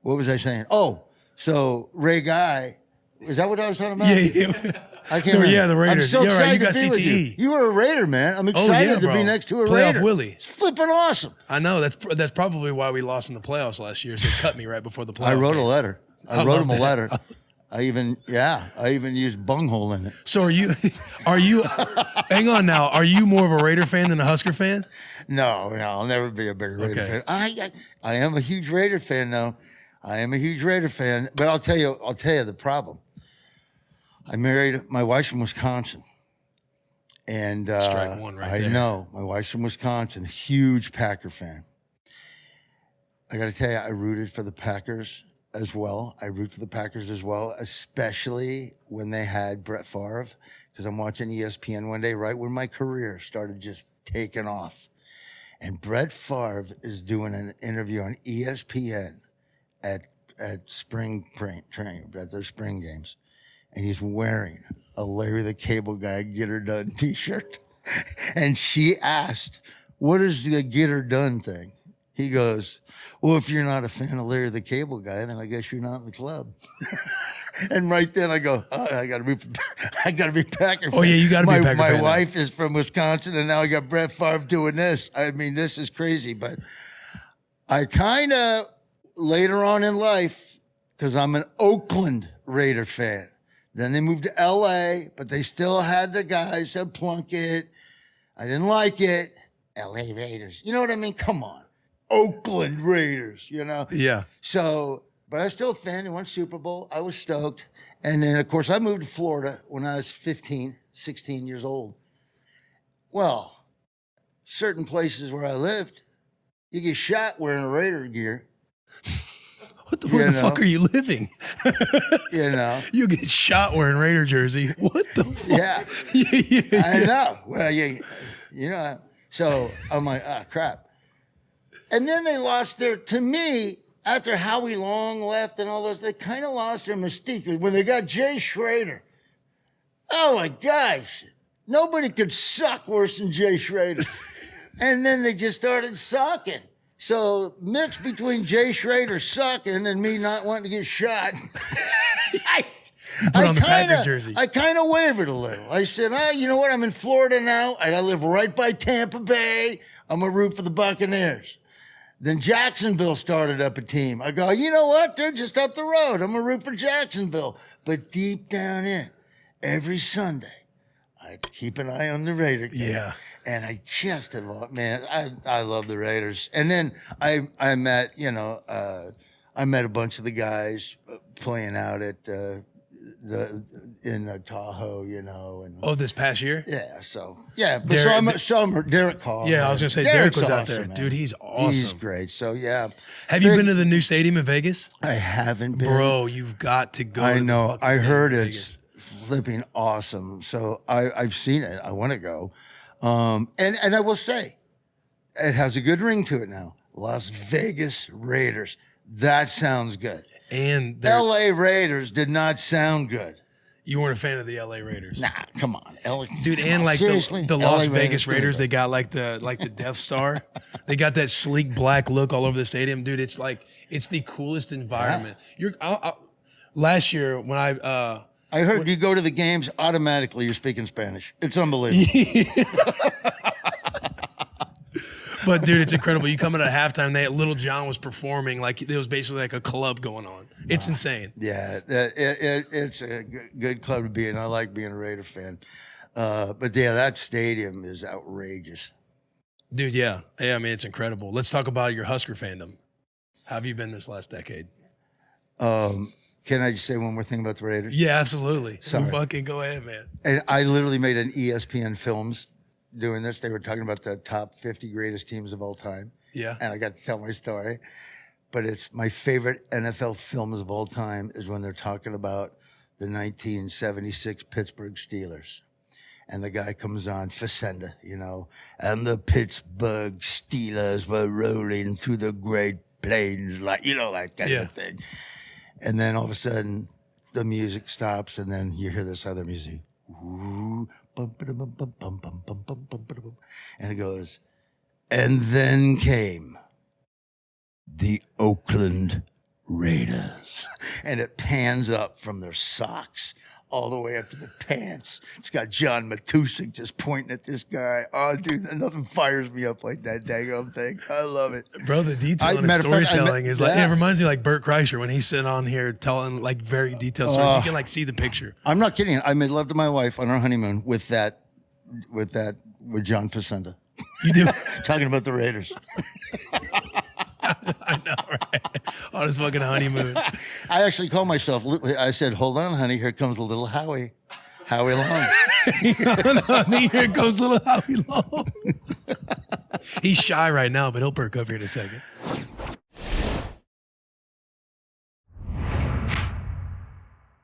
What was I saying? Oh, so Ray Guy, is that what I was talking about? Yeah. I can't remember. Yeah, the Raiders. I'm so You're right, excited you got to be with you. CTE. You were a Raider, man. I'm Oh, excited yeah, to bro. be next to a Playoff Raider. Willie. It's flipping awesome. I know. That's probably why we lost in the playoffs last year. So they cut me right before the playoffs. I wrote game. a letter. I wrote love him a that. letter. I even used bunghole in it. So are you, hang on now, are you more of a Raider fan than a Husker fan? No, I'll never be a big Raider Okay. fan. I am a huge Raider fan, though. I am a huge Raider fan. But I'll tell you the problem. I married my wife's from Wisconsin. And Strike one right I there. know. My wife's from Wisconsin, huge Packer fan. I got to tell you, I rooted for the Packers as well. I root for the Packers as well, especially when they had Brett Favre, because I'm watching ESPN one day, right when my career started just taking off. And Brett Favre is doing an interview on ESPN at spring training, at their spring games. And he's wearing a Larry the Cable Guy Get Her Done t-shirt. And she asked, what is the Get Her Done thing? He goes, well, if you're not a fan of Larry the Cable Guy, then I guess you're not in the club. And right then I go, oh, I gotta be Packer fan. Oh, yeah, you gotta be a Packer fan. My wife is from Wisconsin, and now I got Brett Favre doing this. I mean, this is crazy. But I kind of, later on in life, because I'm an Oakland Raider fan. Then they moved to L.A., but they still had the guys at Plunkett. I didn't like it. L.A. Raiders. You know what I mean? Come on. Oakland Raiders, you know? Yeah. So, but I was still a fan. They won Super Bowl. I was stoked. And then, of course, I moved to Florida when I was 15, 16 years old. Well, certain places where I lived, you get shot wearing a Raider gear. Where the fuck are you living? You know? You get shot wearing Raider jersey. What the fuck? Yeah. Yeah. I know. Well, you know. So I'm like, crap. And then they lost to me, after Howie Long left and all those, they kind of lost their mystique. When they got Jay Schrader, oh my gosh, nobody could suck worse than Jay Schrader. And then they just started sucking. So mixed between Jay Schrader sucking and me not wanting to get shot, Put on the Packer jersey. I kind of wavered a little. I said, you know what? I'm in Florida now, and I live right by Tampa Bay. I'm going to root for the Buccaneers. Then Jacksonville started up a team. I go, you know what? They're just up the road. I'm going to root for Jacksonville. But deep down in, every Sunday, I keep an eye on the Raider game. Yeah. And I just, man, I love the Raiders. And then I met, I met a bunch of the guys playing out at in Tahoe, and this past year? yeah, so yeah, but Derek, some Derek Hall. Yeah, man. I was gonna say Derek was out awesome, there, man. dude. He's awesome. He's great. So yeah, Have you been to the new stadium in Vegas? I haven't been, Bro, you've got to go. I to the know. fucking I stadium heard in it's Vegas. flipping awesome. So I've seen it. I want to go, and I will say, it has a good ring to it now. Las Vegas Raiders. That sounds good. And L.A. Raiders did not sound good. you weren't a fan of the LA Raiders. Nah, come on, Dude, and like the Las Vegas Raiders, they got like the Death Star. They got that sleek black look all over the stadium, dude. It's the coolest environment. Last year when I heard you go to the games automatically. You're speaking Spanish. It's unbelievable. But dude, it's incredible. You come in at halftime, Little John was performing like it was basically like a club going on. It's insane. Yeah, it's a good club to be in. I like being a Raider fan. But yeah, that stadium is outrageous. Dude, yeah. Yeah, I mean, it's incredible. Let's talk about your Husker fandom. How have you been this last decade? Can I just say one more thing about the Raiders? Yeah, absolutely. Sorry. Fucking go ahead, man. And I literally made an ESPN Films doing this. They were talking about the top 50 greatest teams of all time. Yeah. And I got to tell my story. But it's my favorite NFL films of all time is when they're talking about the 1976 Pittsburgh Steelers. And the guy comes on, Facenda, and the Pittsburgh Steelers were rolling through the Great Plains, like, that kind of thing. And then all of a sudden, the music stops, and then you hear this other music. Ooh, bum, ba-dum, bum, bum, bum, bum, bum, bum, bum, ba-dum. And it goes, and then came the Oakland Raiders. And it pans up from their socks all the way up to the pants. It's got John Matusik just pointing at this guy. Oh, dude, nothing fires me up like that daggone thing. I love it. Bro, the detail in the storytelling is like, it reminds me like Burt Kreischer when he's sitting on here telling like very detailed stories. You can like see the picture. I'm not kidding. I made love to my wife on our honeymoon with John Facenda. You do? Talking about the Raiders. I know, right? On his fucking honeymoon. I actually called myself, I said, hold on, honey, here comes a little Howie. Howie Long. Honey, here comes little Howie Long. He's shy right now, but he'll perk up here in a second.